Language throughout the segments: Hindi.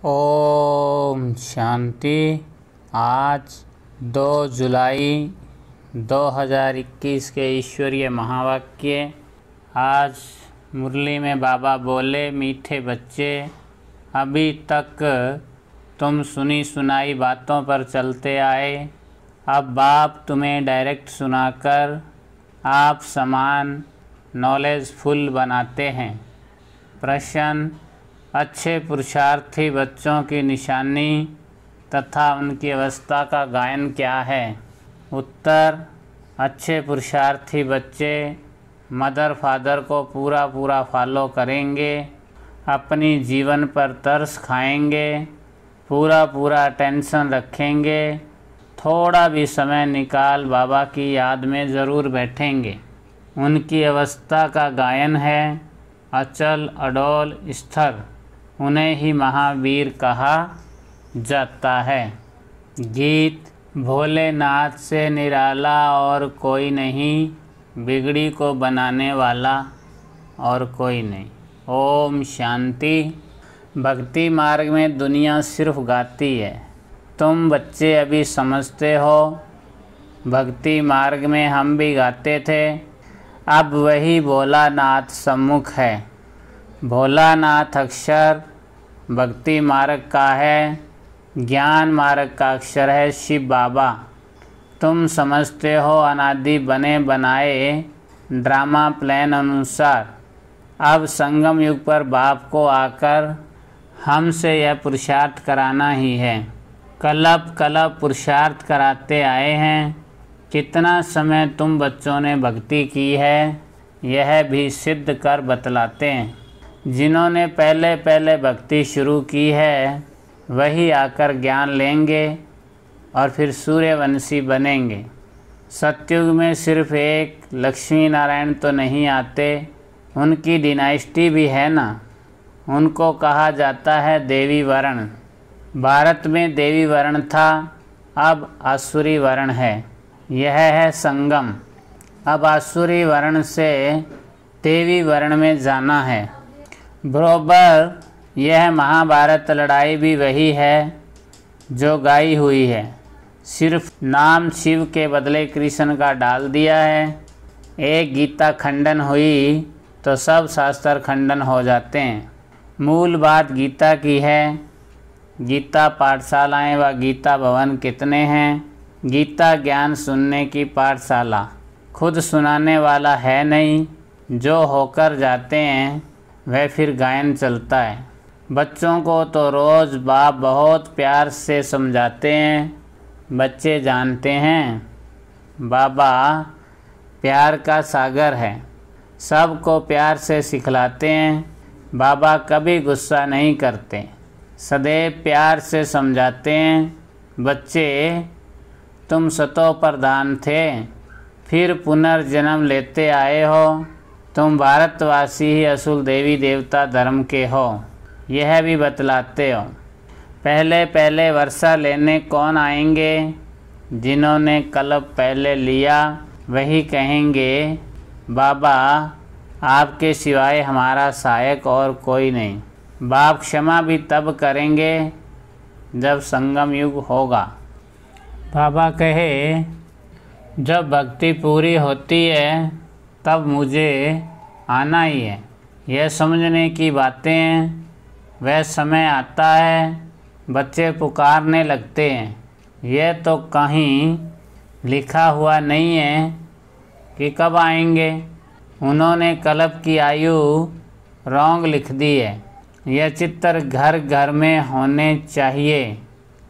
ओम शांति। आज 2 जुलाई 2021 के ईश्वरीय महावाक्य। आज मुरली में बाबा बोले, मीठे बच्चे, अभी तक तुम सुनी सुनाई बातों पर चलते आए। अब बाप तुम्हें डायरेक्ट सुनाकर आप समान नॉलेजफुल बनाते हैं। प्रश्न: अच्छे पुरुषार्थी बच्चों की निशानी तथा उनकी अवस्था का गायन क्या है? उत्तर: अच्छे पुरुषार्थी बच्चे मदर फादर को पूरा फॉलो करेंगे, अपनी जीवन पर तरस खाएंगे, पूरा अटेंशन रखेंगे, थोड़ा भी समय निकाल बाबा की याद में ज़रूर बैठेंगे। उनकी अवस्था का गायन है अचल अडोल स्थिर, उन्हें ही महावीर कहा जाता है। गीत: भोलेनाथ से निराला और कोई नहीं, बिगड़ी को बनाने वाला और कोई नहीं। ओम शांति। भक्ति मार्ग में दुनिया सिर्फ गाती है, तुम बच्चे अभी समझते हो। भक्ति मार्ग में हम भी गाते थे, अब वही भोलानाथ सम्मुख है। भोलानाथ अक्षर भक्ति मार्ग का है, ज्ञान मार्ग का अक्षर है शिव बाबा। तुम समझते हो अनादि बने बनाए ड्रामा प्लान अनुसार। अब संगम युग पर बाप को आकर हमसे यह पुरुषार्थ कराना ही है। कल्प पुरुषार्थ कराते आए हैं। कितना समय तुम बच्चों ने भक्ति की है, यह भी सिद्ध कर बतलाते हैं। जिन्होंने पहले भक्ति शुरू की है, वही आकर ज्ञान लेंगे और फिर सूर्यवंशी बनेंगे। सतयुग में सिर्फ एक लक्ष्मी नारायण तो नहीं आते, उनकी डिनाइस्टी भी है ना। उनको कहा जाता है देवी वर्ण। भारत में देवी वर्ण था, अब आसुरी वर्ण है। यह है संगम। अब आसुरी वर्ण से देवी वर्ण में जाना है। बरोबर यह महाभारत लड़ाई भी वही है जो गाई हुई है, सिर्फ नाम शिव के बदले कृष्ण का डाल दिया है। एक गीता खंडन हुई तो सब शास्त्र खंडन हो जाते हैं। मूल बात गीता की है। गीता पाठशालाएं व गीता भवन कितने हैं? गीता ज्ञान सुनने की पाठशाला, खुद सुनाने वाला है नहीं। जो होकर जाते हैं वह फिर गायन चलता है। बच्चों को तो रोज़ बाप बहुत प्यार से समझाते हैं। बच्चे जानते हैं बाबा प्यार का सागर है, सबको प्यार से सिखलाते हैं। बाबा कभी गुस्सा नहीं करते, सदैव प्यार से समझाते हैं। बच्चे, तुम सतो प्रधान थे, फिर पुनर्जन्म लेते आए हो। तुम भारतवासी ही असूल देवी देवता धर्म के हो, यह भी बतलाते हो। पहले वर्षा लेने कौन आएंगे? जिन्होंने कल्प पहले लिया वही कहेंगे, बाबा आपके सिवाय हमारा सहायक और कोई नहीं। बाप क्षमा भी तब करेंगे जब संगम युग होगा। बाबा कहे, जब भक्ति पूरी होती है तब मुझे आना ही है। यह समझने की बातें हैं। वह समय आता है, बच्चे पुकारने लगते हैं। यह तो कहीं लिखा हुआ नहीं है कि कब आएंगे। उन्होंने कल्प की आयु रॉन्ग लिख दी है। यह चित्र घर घर में होने चाहिए,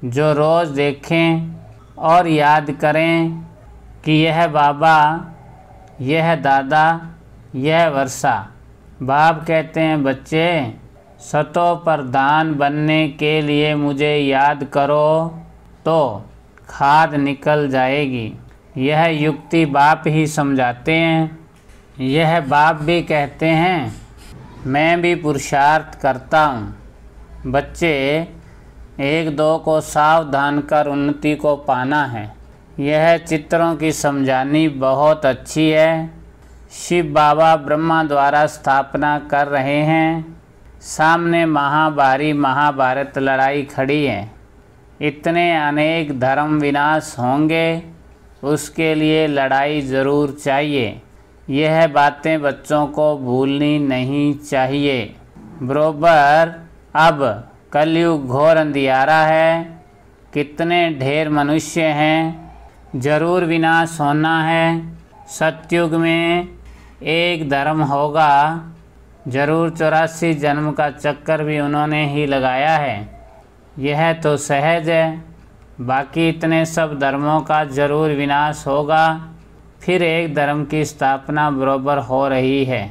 जो रोज़ देखें और याद करें कि यह बाबा, यह दादा, यह वर्षा। बाप कहते हैं, बच्चे सतो प्रधान बनने के लिए मुझे याद करो तो खाद निकल जाएगी। यह युक्ति बाप ही समझाते हैं। यह बाप भी कहते हैं, मैं भी पुरुषार्थ करता हूँ। बच्चे, 1-2 को सावधान कर उन्नति को पाना है। यह चित्रों की समझानी बहुत अच्छी है। शिव बाबा ब्रह्मा द्वारा स्थापना कर रहे हैं। सामने महाभारी महाभारत लड़ाई खड़ी है। इतने अनेक धर्म विनाश होंगे, उसके लिए लड़ाई ज़रूर चाहिए। यह बातें बच्चों को भूलनी नहीं चाहिए। बरोबर अब कलयुग घोर अंधियारा है, कितने ढेर मनुष्य हैं, जरूर विनाश होना है। सतयुग में एक धर्म होगा, जरूर 84 जन्म का चक्कर भी उन्होंने ही लगाया है। यह तो सहज है, बाकी इतने सब धर्मों का जरूर विनाश होगा, फिर एक धर्म की स्थापना बरोबर हो रही है।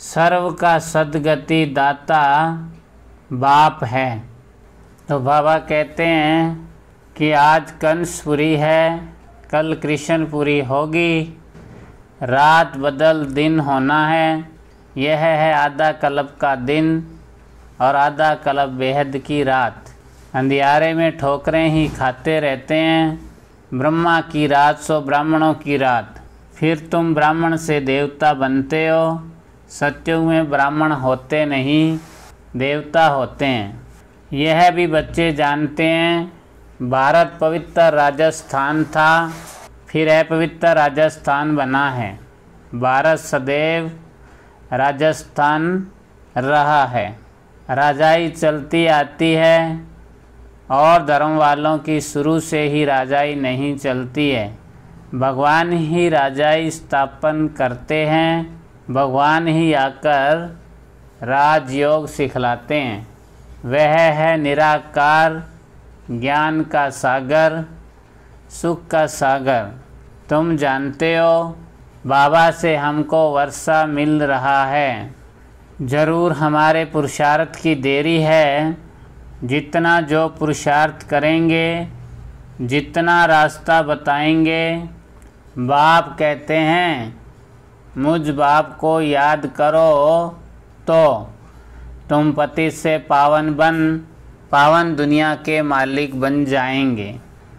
सर्व का सद्गति दाता बाप है। तो बाबा कहते हैं कि आज कंसपुरी है, कल कृष्णपुरी होगी, रात बदल दिन होना है। यह है आधा कल्प का दिन और आधा कल्प बेहद की रात। अंधियारे में ठोकरें ही खाते रहते हैं। ब्रह्मा की रात सो ब्राह्मणों की रात। फिर तुम ब्राह्मण से देवता बनते हो। सतयुग में ब्राह्मण होते नहीं, देवता होते हैं। यह भी बच्चे जानते हैं। भारत पवित्र राजस्थान था, फिर अपवित्र राजस्थान बना है। भारत सदैव राजस्थान रहा है। राजाई चलती आती है और धर्म वालों की शुरू से ही राजाई नहीं चलती है। भगवान ही राजाई स्थापन करते हैं, भगवान ही आकर राजयोग सिखलाते हैं। वह है निराकार, ज्ञान का सागर, सुख का सागर। तुम जानते हो बाबा से हमको वर्षा मिल रहा है। जरूर हमारे पुरुषार्थ की देरी है। जितना जो पुरुषार्थ करेंगे, जितना रास्ता बताएंगे, बाप कहते हैं मुझ बाप को याद करो तो तुम पति से पावन दुनिया के मालिक बन जाएंगे।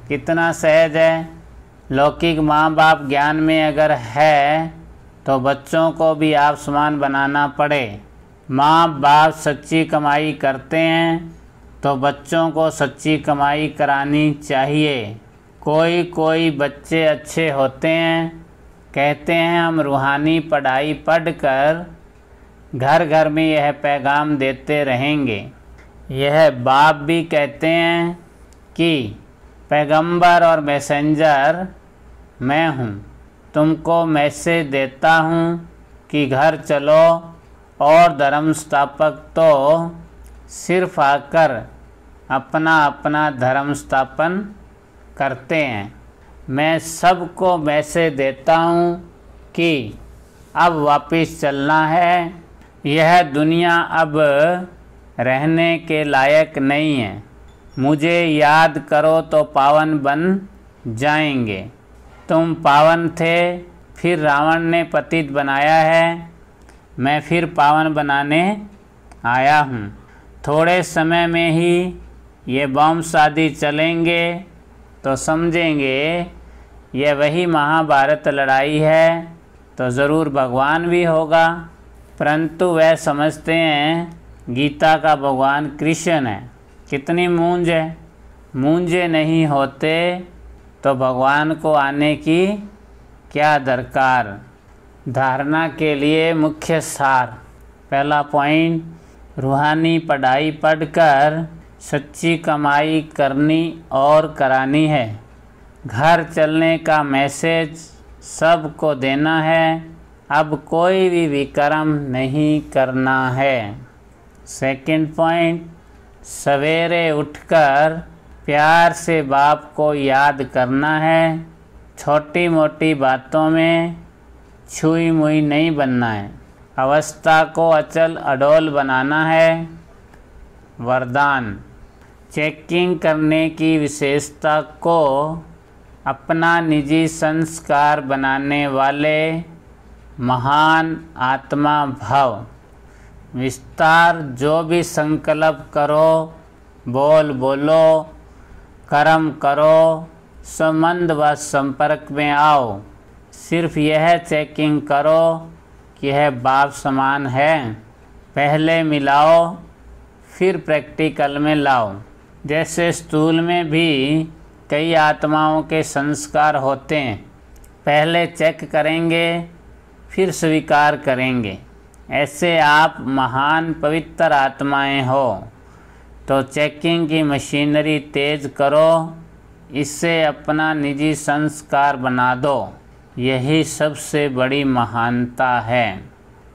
कितना सहज है। लौकिक माँ बाप ज्ञान में अगर है तो बच्चों को भी आप समान बनाना पड़े। माँ बाप सच्ची कमाई करते हैं तो बच्चों को सच्ची कमाई करानी चाहिए। कोई बच्चे अच्छे होते हैं, कहते हैं हम रूहानी पढ़ाई पढ़कर घर घर में यह पैगाम देते रहेंगे। यह बाप भी कहते हैं कि पैगंबर और मैसेंजर मैं हूँ। तुमको मैसेज देता हूँ कि घर चलो, और धर्म स्थापक तो सिर्फ आकर अपना अपना धर्म स्थापन करते हैं। मैं सबको मैसेज देता हूँ कि अब वापस चलना है। यह दुनिया अब रहने के लायक नहीं है। मुझे याद करो तो पावन बन जाएंगे। तुम पावन थे, फिर रावण ने पतित बनाया है, मैं फिर पावन बनाने आया हूँ। थोड़े समय में ही ये बम शादी चलेंगे तो समझेंगे यह वही महाभारत लड़ाई है, तो ज़रूर भगवान भी होगा। परंतु वह समझते हैं गीता का भगवान कृष्ण है। कितनी मूंज है। मूंजे नहीं होते तो भगवान को आने की क्या दरकार। धारणा के लिए मुख्य सार। पहला पॉइंट, रूहानी पढ़ाई पढ़कर सच्ची कमाई करनी और करानी है। घर चलने का मैसेज सबको देना है। अब कोई भी विक्रम नहीं करना है। सेकंड पॉइंट, सवेरे उठकर प्यार से बाप को याद करना है। छोटी मोटी बातों में छुई मुई नहीं बनना है। अवस्था को अचल अडोल बनाना है। वरदान, चेकिंग करने की विशेषता को अपना निजी संस्कार बनाने वाले महान आत्मा भव। विस्तार, जो भी संकल्प करो, बोलो, कर्म करो, संबंध व संपर्क में आओ। सिर्फ यह चेकिंग करो कि यह बाप समान है। पहले मिलाओ फिर प्रैक्टिकल में लाओ। जैसे स्थूल में भी कई आत्माओं के संस्कार होते हैं, पहले चेक करेंगे फिर स्वीकार करेंगे। ऐसे आप महान पवित्र आत्माएं हो तो चेकिंग की मशीनरी तेज करो, इससे अपना निजी संस्कार बना दो। यही सबसे बड़ी महानता है।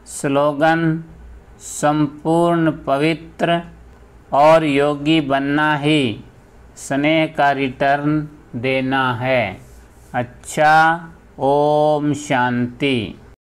स्लोगन: संपूर्ण पवित्र और योगी बनना ही स्नेह का रिटर्न देना है। अच्छा, ओम शांति।